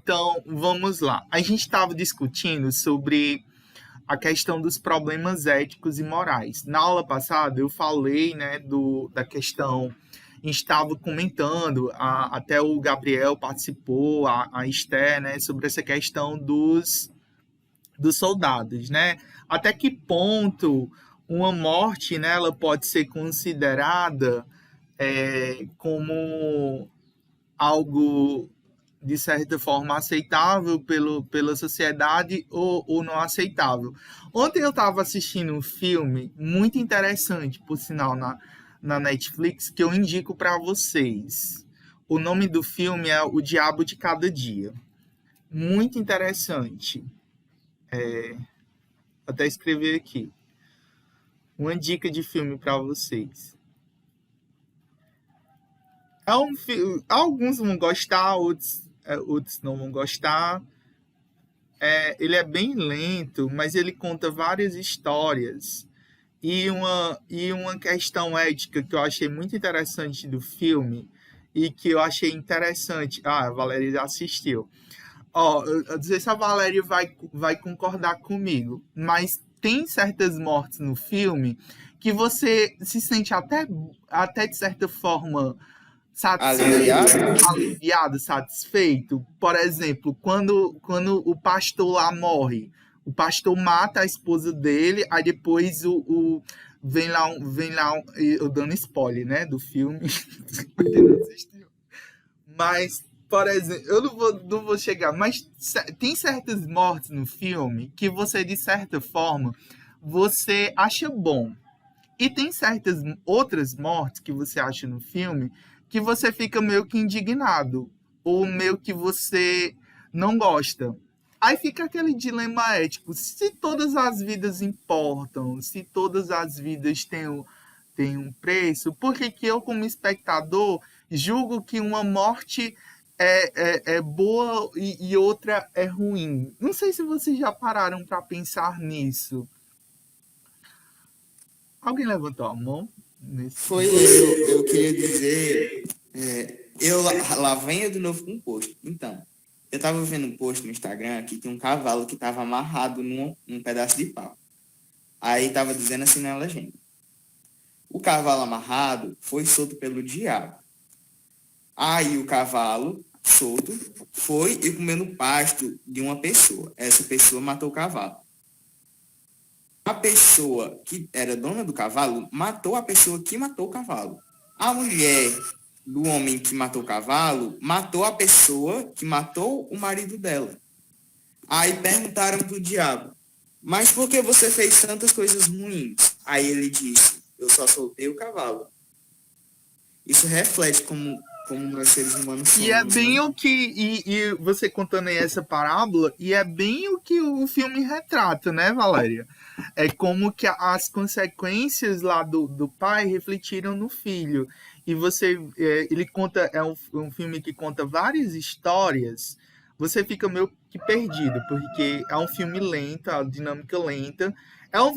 Então, vamos lá. A gente estava discutindo sobre a questão dos problemas éticos e morais. Na aula passada, eu falei, né, da questão, a gente estava comentando, até o Gabriel participou, a Esther, né, sobre essa questão dos soldados, né? Até que ponto uma morte, né, ela pode ser considerada como algo de certa forma aceitável pela sociedade ou não aceitável. Ontem eu estava assistindo um filme muito interessante, por sinal, na Netflix, que eu indico para vocês. O nome do filme é O Diabo de Cada Dia. Muito interessante. Vou até escrever aqui. Uma dica de filme para vocês. Alguns vão gostar, outros não vão gostar. Ele é bem lento, mas ele conta várias histórias. E uma questão ética que eu achei muito interessante do filme e que eu achei interessante. A Valéria já assistiu. Eu não sei se a Valéria vai concordar comigo, mas tem certas mortes no filme que você se sente até de certa forma aliviado, satisfeito. Por exemplo, quando o pastor lá morre, o pastor mata a esposa dele, aí depois vem lá, eu dando spoiler, né, do filme, pra quem não assistiu. Mas, por exemplo, eu não vou chegar, mas tem certas mortes no filme que você, de certa forma, você acha bom. E tem certas outras mortes que você acha no filme que você fica meio que indignado, ou meio que você não gosta. Aí fica aquele dilema ético: se todas as vidas importam, se todas as vidas têm um preço, por que eu, como espectador, julgo que uma morte é boa e outra é ruim? Não sei se vocês já pararam para pensar nisso. Alguém levantou a mão? Foi eu queria dizer, eu lá venho de novo com um post. Então, eu tava vendo um post no Instagram que tinha um cavalo que tava amarrado num pedaço de pau. Aí tava dizendo assim na legenda: o cavalo amarrado foi solto pelo diabo. Aí o cavalo solto foi e comeu no pasto de uma pessoa. Essa pessoa matou o cavalo. A pessoa que era dona do cavalo matou a pessoa que matou o cavalo. A mulher do homem que matou o cavalo matou a pessoa que matou o marido dela. Aí perguntaram pro diabo: mas por que você fez tantas coisas ruins? Aí ele disse: eu só soltei o cavalo. Isso reflete como nós seres humanos somos. E é bem o que. E você contando aí essa parábola, e é bem o que o filme retrata, né, Valéria? É como que as consequências lá do pai refletiram no filho. E ele conta, um filme que conta várias histórias. Você fica meio que perdido, porque é um filme lento, a dinâmica lenta.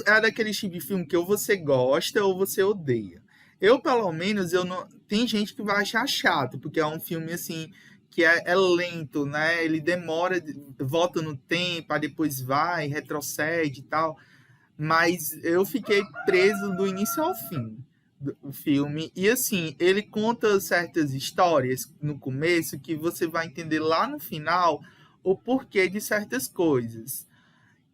É daquele tipo de filme que ou você gosta ou você odeia. Eu, pelo menos, eu não. Tem gente que vai achar chato, porque é um filme assim que é lento, né? Ele demora, volta no tempo, aí depois vai, retrocede e tal. Mas eu fiquei preso do início ao fim do filme. E assim, ele conta certas histórias no começo que você vai entender lá no final o porquê de certas coisas.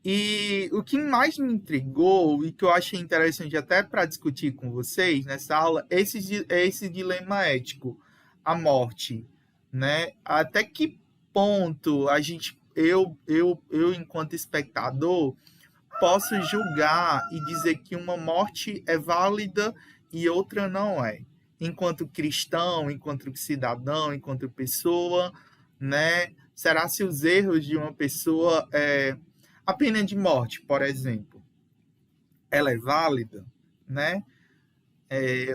E o que mais me intrigou e que eu achei interessante até para discutir com vocês nessa aula é esse dilema ético, a morte, né? Até que ponto eu enquanto espectador posso julgar e dizer que uma morte é válida e outra não é? Enquanto cristão, enquanto cidadão, enquanto pessoa, né? Será se os erros de uma pessoa a pena de morte, por exemplo, ela é válida, né?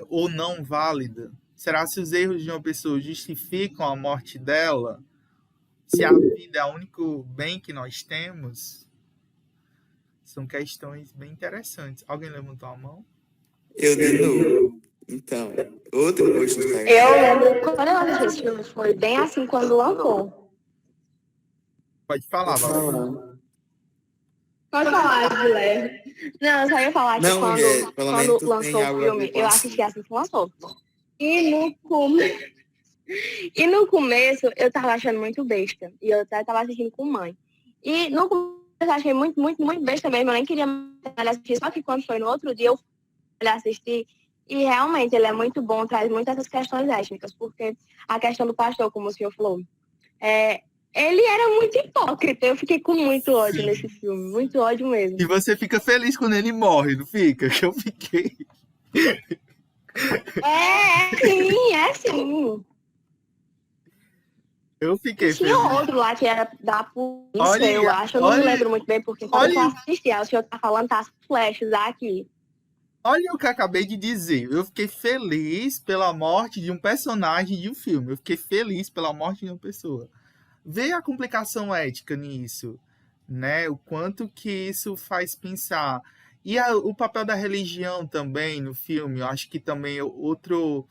Ou não válida? Será se os erros de uma pessoa justificam a morte dela? Se a vida é o único bem que nós temos? São questões bem interessantes. Alguém levantou a mão? Eu de novo. Então, outro post no Instagram. Eu lembro quando eu assisti esse filme, foi bem assim quando lançou. Pode falar, Pode Valéria. falar. Pode falar, Guilherme. Não, eu só ia falar que Não, mulher, pelo menos quando tu tem lançou o algo a ver filme, com eu a assisti assim que lançou. E no, come... e no começo, eu tava achando muito besta. E eu até tava assistindo com mãe. E no começo, eu achei muito, muito, muito besta mesmo. Eu nem queria mais assistir. Só que quando foi no outro dia, eu fui assistir. E realmente, ele é muito bom, traz muitas essas questões étnicas. Porque a questão do pastor, como o senhor falou, ele era muito hipócrita. Eu fiquei com muito ódio nesse filme. Muito ódio mesmo. E você fica feliz quando ele morre, não fica? Que eu fiquei. É sim. Eu fiquei Tinha feliz. outro lá que era da polícia, Olha, eu acho. Eu não me olha, lembro muito bem, porque quando eu olha, assisti, o senhor tá falando, tá as flashes aqui. olha o que eu acabei de dizer. Eu fiquei feliz pela morte de um personagem de um filme. Eu fiquei feliz pela morte de uma pessoa. Vê a complicação ética nisso, né? O quanto que isso faz pensar. E o papel da religião também no filme, eu acho que também outro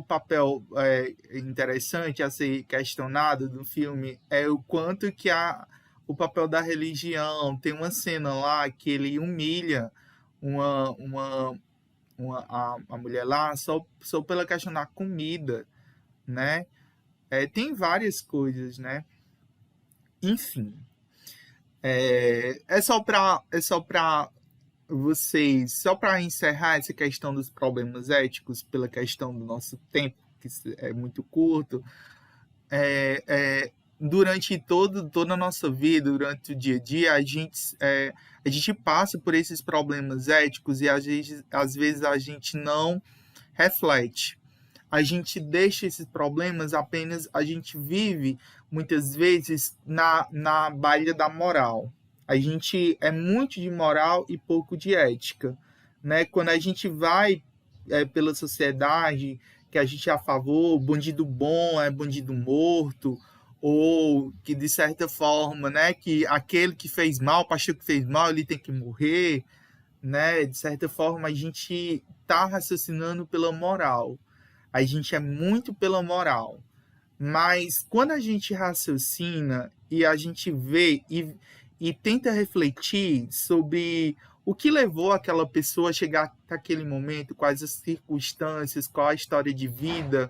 papel interessante a ser questionado no filme é o quanto que o papel da religião. Tem uma cena lá que ele humilha a mulher lá só pela questão da comida, né? Tem várias coisas, né? Enfim, é só para vocês, só para encerrar essa questão dos problemas éticos pela questão do nosso tempo, que é muito curto. Durante toda a nossa vida, durante o dia a dia, a gente passa por esses problemas éticos e às vezes a gente não reflete. A gente deixa esses problemas apenas, a gente vive muitas vezes na baía da moral. A gente é muito de moral e pouco de ética, né? Quando a gente vai pela sociedade, que a gente é a favor, bandido bom é bandido morto, ou que de certa forma, né, que aquele que fez mal, o pastor que fez mal, ele tem que morrer, né? De certa forma a gente está raciocinando pela moral. A gente é muito pela moral. Mas quando a gente raciocina e a gente vê e tenta refletir sobre o que levou aquela pessoa a chegar naquele momento, quais as circunstâncias, qual a história de vida,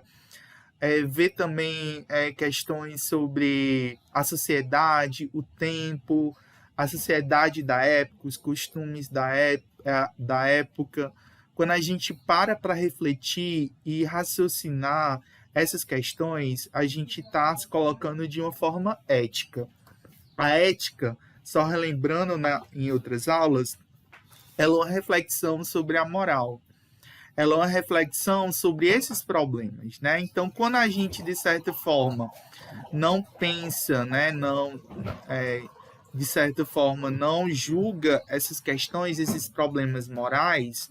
ver também questões sobre a sociedade, o tempo, a sociedade da época, os costumes da época. Quando a gente para refletir e raciocinar essas questões, a gente está se colocando de uma forma ética. A ética, só relembrando em outras aulas, ela é uma reflexão sobre a moral. Ela é uma reflexão sobre esses problemas, né? Então, quando a gente, de certa forma, não pensa, né? De certa forma, não julga essas questões, esses problemas morais,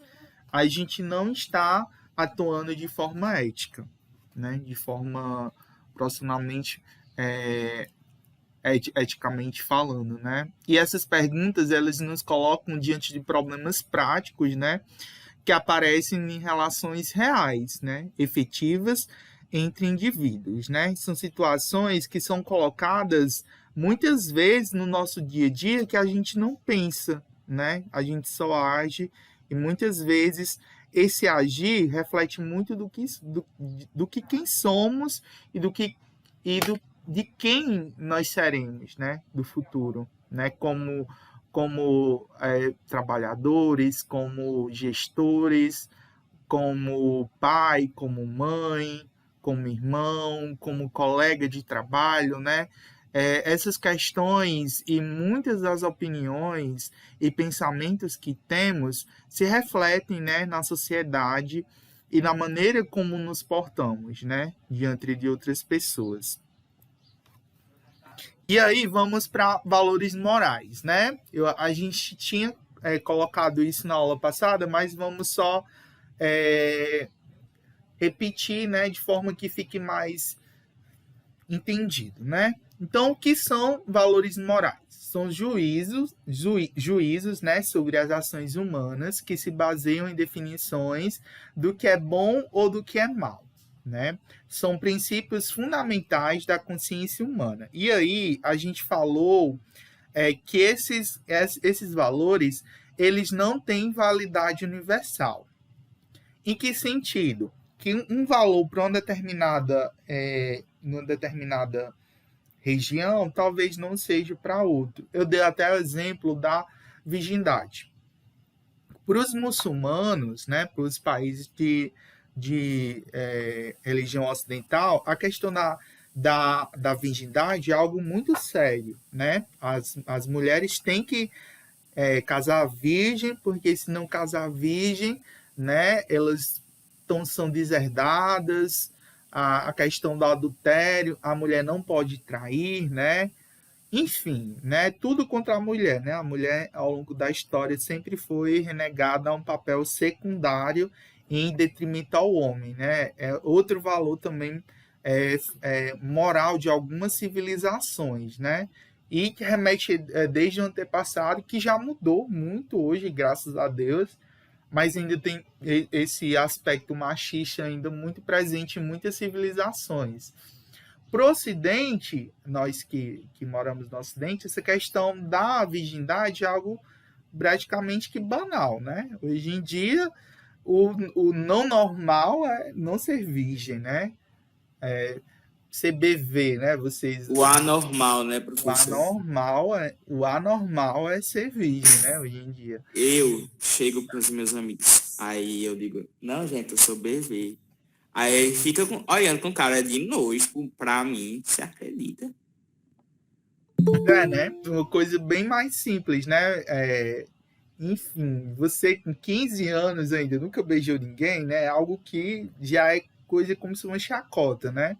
a gente não está atuando de forma ética, né? De forma profissionalmente, eticamente falando, né? E essas perguntas, elas nos colocam diante de problemas práticos, né? Que aparecem em relações reais, né? Efetivas entre indivíduos, né? São situações que são colocadas muitas vezes no nosso dia a dia que a gente não pensa, né? A gente só age e muitas vezes esse agir reflete muito do que quem somos e de quem nós seremos, né? Do futuro, né? Como trabalhadores, como gestores, como pai, como mãe, como irmão, como colega de trabalho, né? Essas questões e muitas das opiniões e pensamentos que temos se refletem, né, na sociedade e na maneira como nos portamos, né, diante de outras pessoas. E aí vamos para valores morais, né? A gente tinha colocado isso na aula passada, mas vamos só repetir, né, de forma que fique mais entendido, né? Então, o que são valores morais? São juízos, né, sobre as ações humanas que se baseiam em definições do que é bom ou do que é mal, né? São princípios fundamentais da consciência humana. E aí a gente falou que esses valores eles não têm validade universal. Em que sentido? Que um valor para uma determinada região talvez não seja para outro. Eu dei até o exemplo da virgindade. Para os muçulmanos, né, para os países de religião ocidental, a questão da virgindade é algo muito sério, né? As mulheres têm que casar virgem, porque se não casar virgem, né, elas são deserdadas, a questão do adultério, a mulher não pode trair, né? Enfim, né, tudo contra a mulher, né? A mulher, ao longo da história, sempre foi renegada a um papel secundário em detrimento ao homem, né? É outro valor também moral de algumas civilizações, né? E que remete desde o antepassado, que já mudou muito hoje, graças a Deus, mas ainda tem esse aspecto machista ainda muito presente em muitas civilizações. Para o Ocidente, nós que moramos no Ocidente, essa questão da virgindade é algo praticamente que banal, né? Hoje em dia, o não normal é não ser virgem, né? CBV, né? Vocês... O anormal, né, O professor? anormal é ser virgem, né? Hoje em dia. Eu chego para os meus amigos, aí eu digo, não, gente, eu sou BV. Aí fica olhando com cara de nojo pra mim, você acredita? Né? Uma coisa bem mais simples, né? Enfim, você com 15 anos ainda nunca beijou ninguém, né? É algo que já é coisa como se uma chacota, né?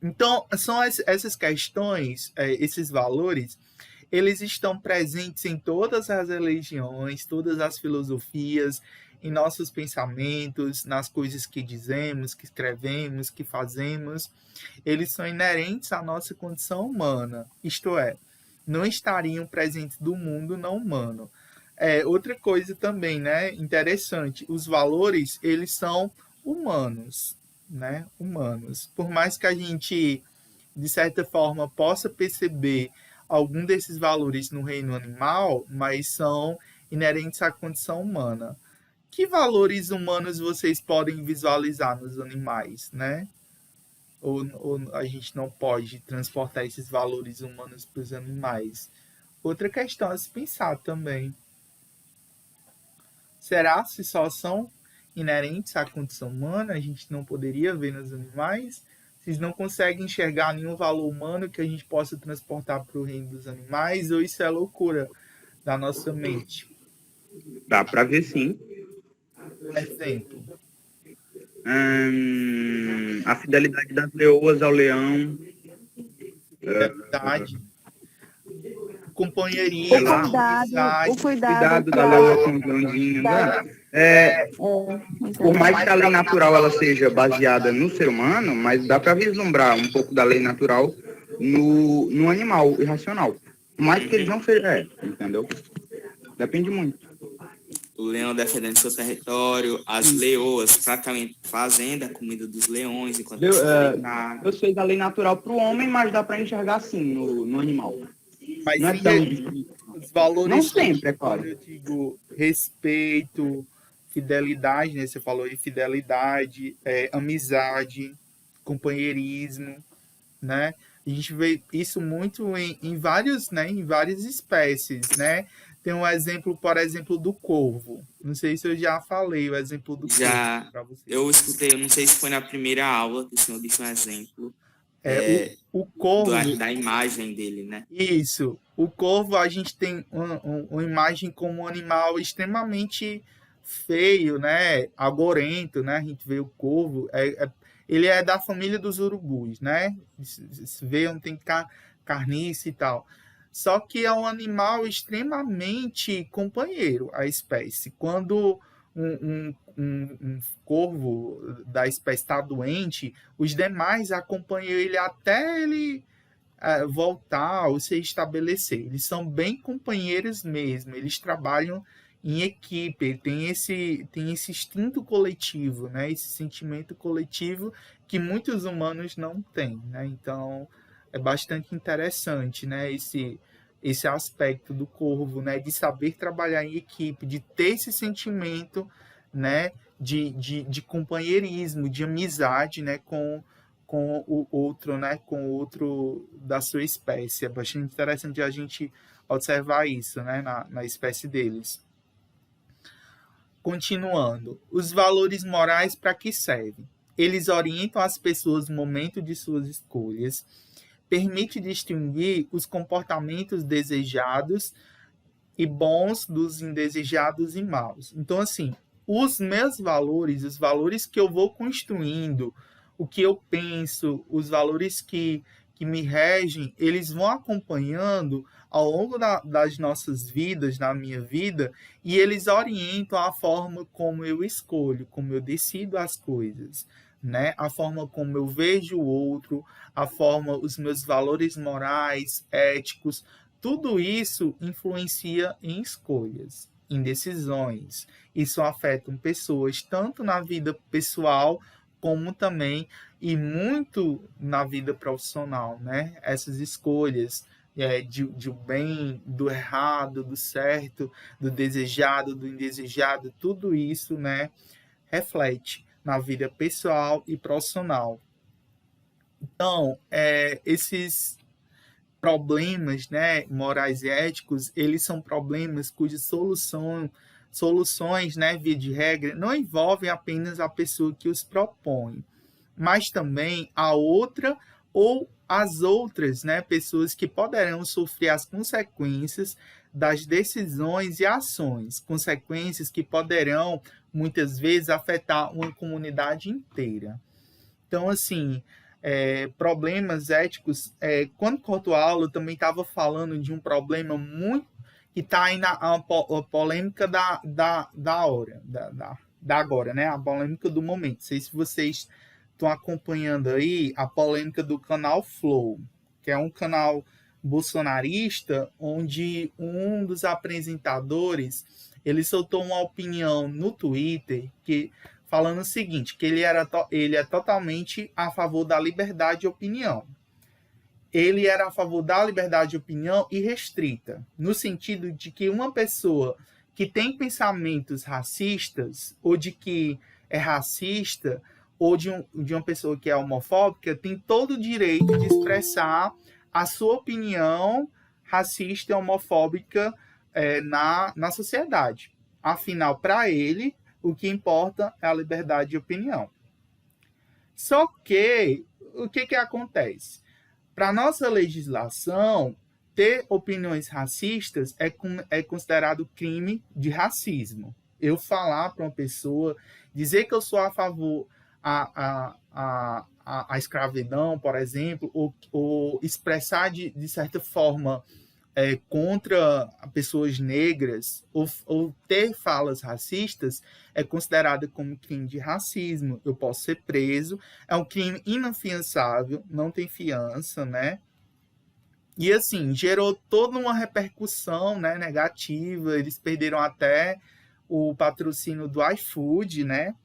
Então, são essas questões, esses valores, eles estão presentes em todas as religiões, todas as filosofias, em nossos pensamentos, nas coisas que dizemos, que escrevemos, que fazemos. Eles são inerentes à nossa condição humana, isto é, não estariam presentes do mundo não humano. Outra coisa também, né, interessante, os valores, eles são humanos, né, humanos. Por mais que a gente, de certa forma, possa perceber algum desses valores no reino animal, mas são inerentes à condição humana. Que valores humanos vocês podem visualizar nos animais, né? Ou a gente não pode transportar esses valores humanos para os animais? Outra questão a se pensar também. Será se só são inerentes à condição humana, a gente não poderia ver nos animais? Vocês não conseguem enxergar nenhum valor humano que a gente possa transportar para o reino dos animais? Ou isso é loucura da nossa mente? Dá para ver sim. Exemplo. A fidelidade das leoas ao leão. Fidelidade. Companheirismo. O Cuidado da leoa com os leãozinhos. Por mais que a lei natural ela seja baseada no ser humano, mas dá para vislumbrar um pouco da lei natural no animal irracional. Mas que eles não sejam, entendeu? Depende muito. O leão defendendo seu território, as leoas praticamente fazendo a comida dos leões enquanto eu sei da lei natural para o homem, mas dá para enxergar assim no animal. Mas não é tão difícil. Os valores, não sempre, é claro. Eu digo respeito, fidelidade, né? Você falou de fidelidade, amizade, companheirismo, né? A gente vê isso muito em vários, né? Em várias espécies, né? Tem um exemplo, por exemplo, do corvo. Não sei se eu já falei o exemplo do corvo para vocês. Eu escutei, eu não sei se foi na primeira aula que o senhor disse um exemplo. O corvo... Da imagem dele, né? Isso. O corvo, a gente tem uma imagem como um animal extremamente feio, né? Agorento, né? A gente vê o corvo. Ele é da família dos urubus, né? Se vê onde tem carniça e tal. Só que é um animal extremamente companheiro, a espécie. Quando um corvo da espécie está doente, os demais acompanham ele até ele voltar ou se estabelecer. Eles são bem companheiros mesmo. Eles trabalham em equipe, tem esse instinto coletivo, né? Esse sentimento coletivo que muitos humanos não têm, né? Então, é bastante interessante, né? Esse aspecto do corvo, né? De saber trabalhar em equipe, de ter esse sentimento, né? De companheirismo, de amizade, né? Com o outro, né? Com o outro da sua espécie. É bastante interessante a gente observar isso, né? Na espécie deles. Continuando, os valores morais para que servem? Eles orientam as pessoas no momento de suas escolhas, permite distinguir os comportamentos desejados e bons dos indesejados e maus. Então, assim, os meus valores, os valores que eu vou construindo, o que eu penso, os valores que me regem, eles vão acompanhando ao longo das nossas vidas, na minha vida, e eles orientam a forma como eu escolho, como eu decido as coisas, né? A forma como eu vejo o outro, a forma, os meus valores morais, éticos, tudo isso influencia em escolhas, em decisões. Isso afeta pessoas tanto na vida pessoal como também e muito na vida profissional, né? Essas escolhas de bem, do errado, do certo, do desejado, do indesejado, tudo isso, né, reflete na vida pessoal e profissional. Então, esses problemas, né, morais e éticos, eles são problemas cuja soluções, né, via de regra, não envolvem apenas a pessoa que os propõe, mas também a outra ou as outras, né, pessoas que poderão sofrer as consequências das decisões e ações, consequências que poderão, muitas vezes, afetar uma comunidade inteira. Então, assim, problemas éticos, quando Cortualo também estava falando de um problema muito que está aí a polêmica da hora, da agora, né? A polêmica do momento. Não sei se vocês estão acompanhando aí a polêmica do canal Flow, que é um canal bolsonarista, onde um dos apresentadores ele soltou uma opinião no Twitter que falando o seguinte, que ele é totalmente a favor da liberdade de opinião. Ele era a favor da liberdade de opinião irrestrita, no sentido de que uma pessoa que tem pensamentos racistas, ou de que é racista, ou de uma pessoa que é homofóbica, tem todo o direito de expressar a sua opinião racista e homofóbica na sociedade. Afinal, para ele, o que importa é a liberdade de opinião. Só que, o que acontece? Para a nossa legislação, ter opiniões racistas é considerado crime de racismo. Eu falar para uma pessoa, dizer que eu sou a favor a escravidão, por exemplo, ou expressar de certa forma contra pessoas negras ou ter falas racistas é considerado como crime de racismo. Eu posso ser preso, é um crime inafiançável, não tem fiança, né? E assim, gerou toda uma repercussão, né, negativa, eles perderam até o patrocínio do iFood, né?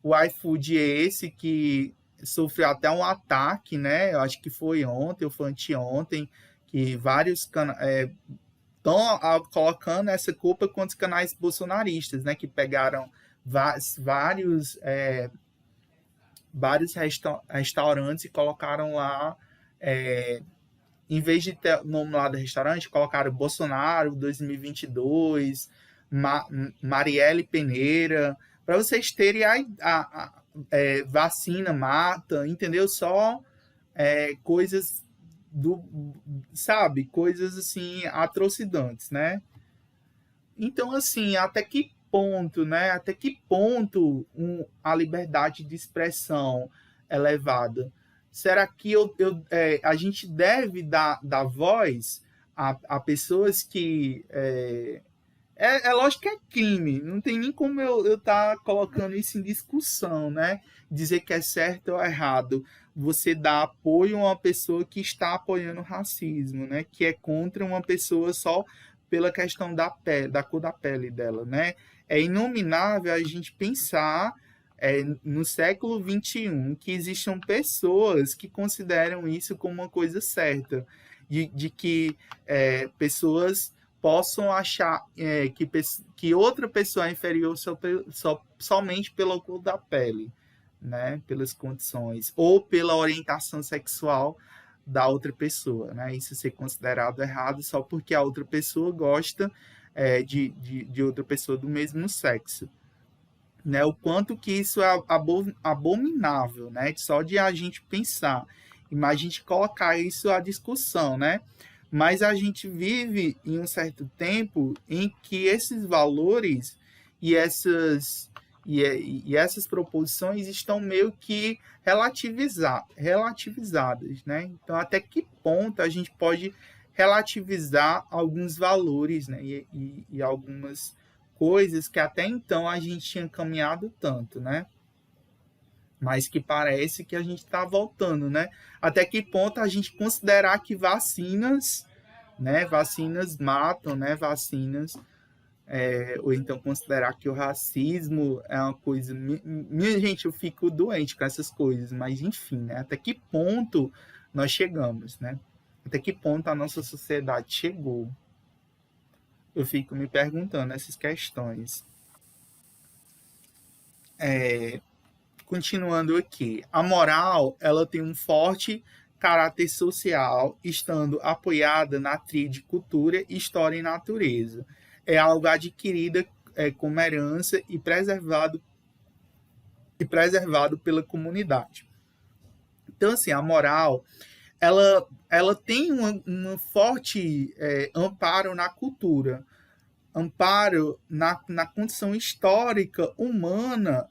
O iFood é esse que sofreu até um ataque, né? Eu acho que foi ontem ou foi anteontem, que vários estão colocando essa culpa contra os canais bolsonaristas, né, que pegaram vários restaurantes e colocaram lá, em vez de ter o nome lá do restaurante, colocaram Bolsonaro 2022, Marielle Peneira, para vocês terem vacina mata, entendeu? Só coisas coisas assim atrocidades, né? Então, assim, até que ponto, né? Até que ponto a liberdade de expressão é levada? Será que a gente deve dar voz a pessoas que lógico que é crime, não tem nem como eu estar colocando isso em discussão, né? Dizer que é certo ou errado. Você dá apoio a uma pessoa que está apoiando o racismo, né? Que é contra uma pessoa só pela questão da pele, da cor da pele dela, né? É inominável a gente pensar no século XXI que existam pessoas que consideram isso como uma coisa certa, de que pessoas possam achar que outra pessoa é inferior somente pela cor da pele, né? Pelas condições, ou pela orientação sexual da outra pessoa, né? Isso ser considerado errado só porque a outra pessoa gosta de outra pessoa do mesmo sexo, né? O quanto que isso é abominável, né? Só de a gente pensar, mas a gente colocar isso à discussão, né? Mas a gente vive em um certo tempo em que esses valores e essas proposições estão meio que relativizadas, né? Então, até que ponto a gente pode relativizar alguns valores, né? E algumas coisas que até então a gente tinha caminhado tanto, né? Mas que parece que a gente está voltando, né? Até que ponto a gente considerar que vacinas, né? Vacinas matam, né? Ou então considerar que o racismo é uma coisa... Minha gente, eu fico doente com essas coisas, mas enfim, né? Até que ponto nós chegamos, né? Até que ponto a nossa sociedade chegou? Eu fico me perguntando essas questões. Continuando aqui, a moral, ela tem um forte caráter social, estando apoiada na tríade cultura, história e natureza. É algo adquirido como herança e preservado pela comunidade. Então, assim, a moral, ela tem um forte amparo na cultura, amparo na condição histórica, humana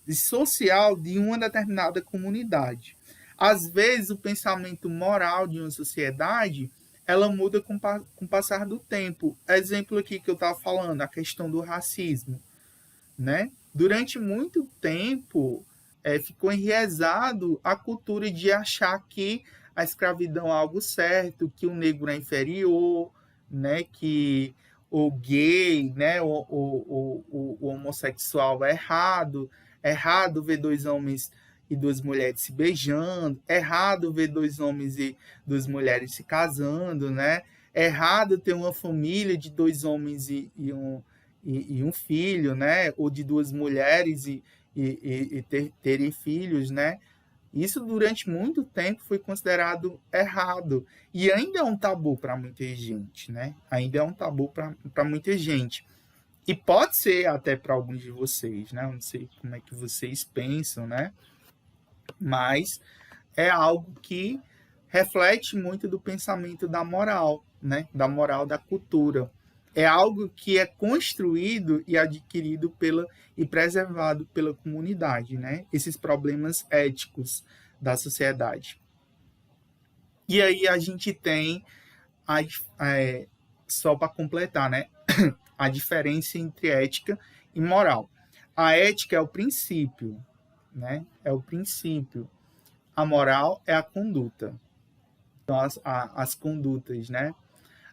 e social de uma determinada comunidade. Às vezes, o pensamento moral de uma sociedade ela muda com o passar do tempo. Exemplo aqui que eu estava falando, a questão do racismo, né? Durante muito tempo, ficou enraizado a cultura de achar que a escravidão é algo certo, que o negro é inferior, né? Que o gay, né? O homossexual é errado ver dois homens e duas mulheres se beijando, errado ver dois homens e duas mulheres se casando, né? Errado ter uma família de dois homens e um filho, né? Ou de duas mulheres e terem filhos, né? Isso durante muito tempo foi considerado errado e ainda é um tabu para muita gente, né? Ainda é um tabu para muita gente. E pode ser até para alguns de vocês, né? Eu não sei como é que vocês pensam, né? Mas é algo que reflete muito do pensamento da moral, né? Da moral da cultura. É algo que é construído e adquirido e preservado pela comunidade, né? Esses problemas éticos da sociedade. E aí a gente tem, só para completar, né? A diferença entre ética e moral. A ética é o princípio, né? É o princípio. A moral é a conduta. Então, as condutas, né?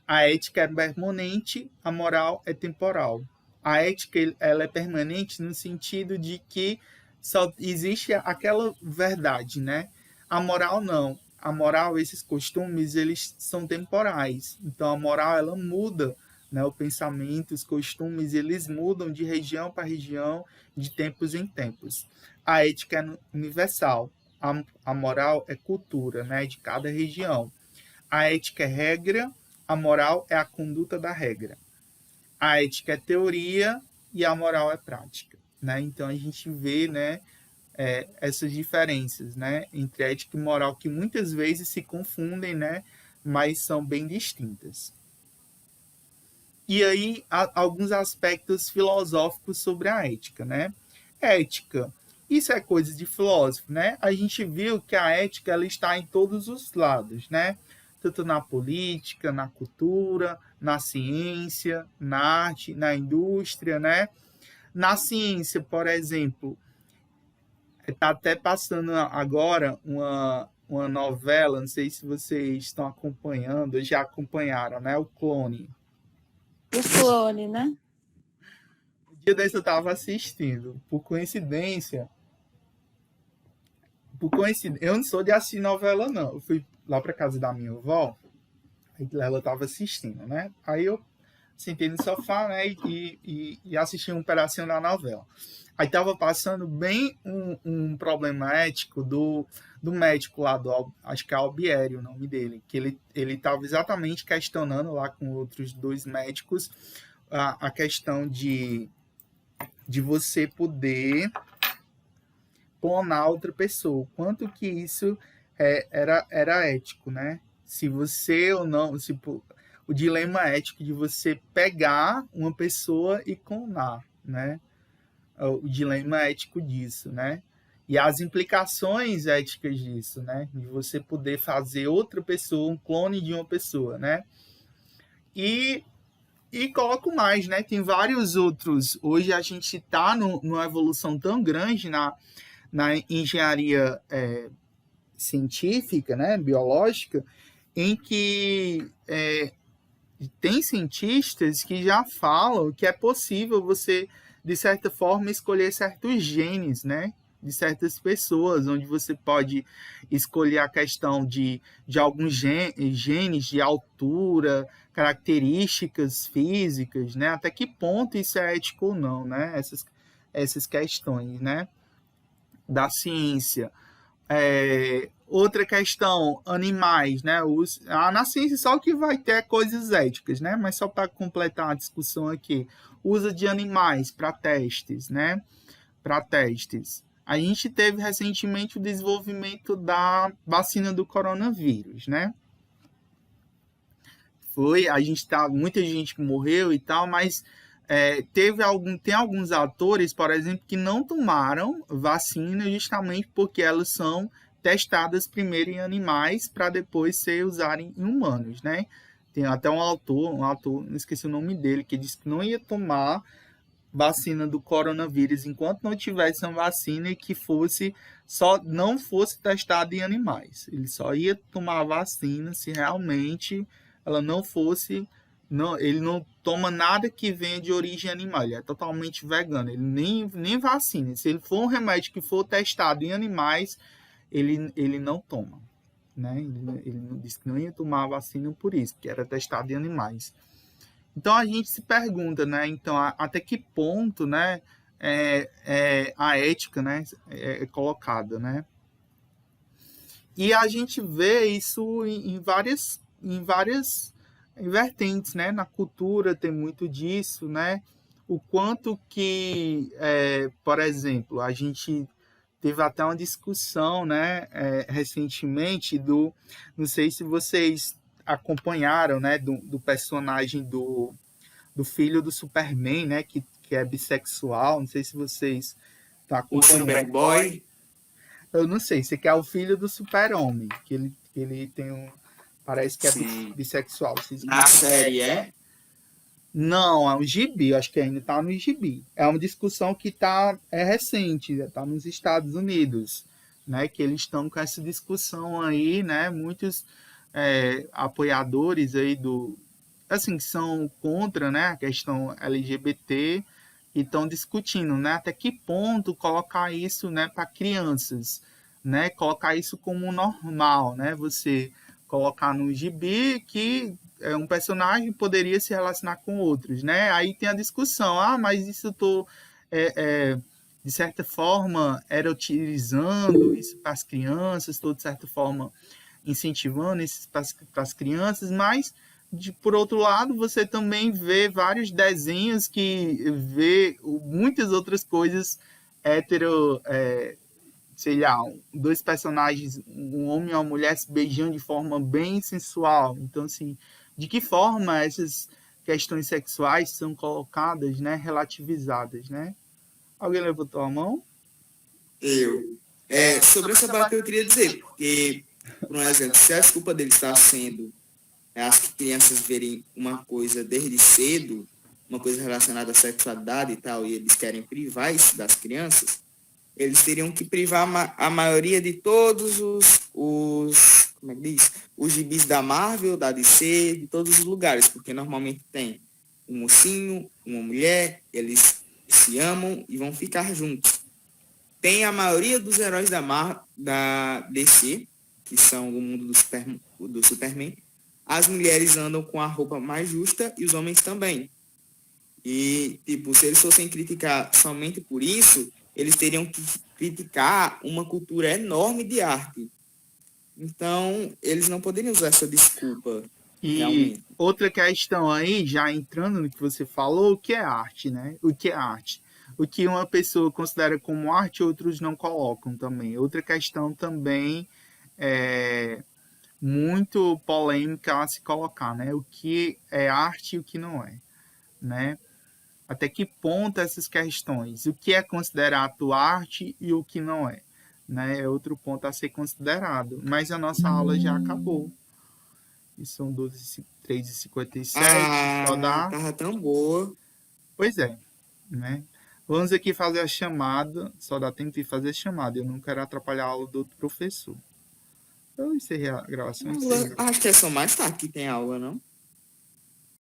A ética é permanente, a moral é temporal. A ética ela é permanente no sentido de que só existe aquela verdade, né? A moral não. A moral, esses costumes, eles são temporais. Então, a moral, ela muda, né? O pensamento, os costumes, eles mudam de região para região, de tempos em tempos. A ética é universal. A moral é cultura, né? De cada região. A ética é regra, a moral é a conduta da regra. A ética é teoria e a moral é prática, né? Então a gente vê, né, essas diferenças, né, entre ética e moral que muitas vezes se confundem, né, mas são bem distintas. E aí há alguns aspectos filosóficos sobre a ética, né? Ética, isso é coisa de filósofo, né? A gente viu que a ética ela está em todos os lados, né? Tanto na política, na cultura, na ciência, na arte, na indústria, né? Na ciência, por exemplo, está até passando agora uma novela, não sei se vocês estão acompanhando, ou já acompanharam, né? O Clone. O Clone, né? Um dia desse eu estava assistindo, por coincidência, eu não sou de assistir novela, não. Eu fui lá para casa da minha avó, aí ela estava assistindo, né? Aí eu sentei no sofá, né, e assisti um pedacinho da novela. Aí estava passando bem um problema ético do médico lá, acho que é Albieri o nome dele, que ele estava exatamente questionando lá com outros 2 médicos a questão de você poder clonar outra pessoa. Quanto que isso era ético, né? Se você ou não... o dilema ético de você pegar uma pessoa e clonar, né? O dilema ético disso, né? E as implicações éticas disso, né? De você poder fazer outra pessoa, um clone de uma pessoa, né? E coloco mais, né? Tem vários outros. Hoje a gente está numa evolução tão grande na engenharia científica, né? Biológica, em que tem cientistas que já falam que é possível você, de certa forma, escolher certos genes, né? De certas pessoas, onde você pode escolher a questão de alguns genes de altura, características físicas, né? Até que ponto isso é ético ou não, né? Essas questões, né? Da ciência. Outra questão, animais, né? Na ciência só que vai ter coisas éticas, né? Mas só para completar a discussão aqui, uso de animais para testes, né? Para testes. A gente teve recentemente o desenvolvimento da vacina do coronavírus, né? Muita gente que morreu e tal, mas tem alguns atores, por exemplo, que não tomaram vacina justamente porque elas são testadas primeiro em animais para depois ser usadas em humanos, né? Tem até um autor, não esqueci o nome dele, que disse que não ia tomar vacina do coronavírus enquanto não tivesse uma vacina e que não fosse testada em animais. Ele só ia tomar a vacina se realmente ela não fosse... ele não toma nada que venha de origem animal, ele é totalmente vegano, ele nem vacina. Se ele for um remédio que for testado em animais, ele não toma, né? Ele disse que não ia tomar a vacina por isso, porque era testado em animais. Então a gente se pergunta, né? Então, até que ponto, né, a ética, né, é colocada, né? E a gente vê isso em várias vertentes, né? Na cultura tem muito disso, né? O quanto que, por exemplo, a gente teve até uma discussão, né, recentemente não sei se vocês acompanharam, né, do personagem do filho do Superman, né, que é bissexual, não sei se vocês estão acompanhando. O Superboy. Eu não sei, você quer o filho do Super-Homem, que ele tem parece que é bissexual. Na série, é? Não, é um gibi, acho que ainda está no gibi. É uma discussão que é recente, está nos Estados Unidos, né? Que eles estão com essa discussão aí, né? Muitos apoiadores aí que são contra, né, a questão LGBT e estão discutindo, né? Até que ponto colocar isso, né, para crianças, né? Colocar isso como normal, né? Você colocar no gibi que um personagem poderia se relacionar com outros, né? Aí tem a discussão, mas isso eu estou, de certa forma, erotizando isso para as crianças, estou, de certa forma, incentivando isso para as crianças, mas, por outro lado, você também vê vários desenhos que vê muitas outras coisas sei lá, 2 personagens, um homem e uma mulher se beijando de forma bem sensual. Então, assim, de que forma essas questões sexuais são colocadas, né, relativizadas, né? Alguém levantou a mão? Eu. Sobre essa parte eu queria dizer, porque, por um exemplo, se a desculpa dele está sendo as crianças verem uma coisa desde cedo, uma coisa relacionada à sexualidade e tal, e eles querem privar isso das crianças, eles teriam que privar a maioria de todos gibis da Marvel, da DC, de todos os lugares, porque normalmente tem um mocinho, uma mulher, eles se amam e vão ficar juntos. Tem a maioria dos heróis da DC, que são o mundo do Superman. As mulheres andam com a roupa mais justa e os homens também. E, tipo, se eles fossem criticar somente por isso, eles teriam que criticar uma cultura enorme de arte. Então, eles não poderiam usar essa desculpa, E realmente. outra questão aí, já entrando no que você falou, o que é arte, né? O que é arte? O que uma pessoa considera como arte, outros não colocam também. Outra questão também é muito polêmica a se colocar, né? O que é arte e o que não é, né? Até que ponto essas questões, o que é considerado arte e o que não é, né? É outro ponto a ser considerado. Mas a nossa aula já acabou. E são 3h57, só dá. Tava tão boa. Pois é, né? Vamos aqui fazer a chamada, só dá tempo de fazer a chamada. Eu não quero atrapalhar a aula do outro professor. Eu encerrei a gravação. Encerrei. Acho que é só mais tarde que tem aula, não?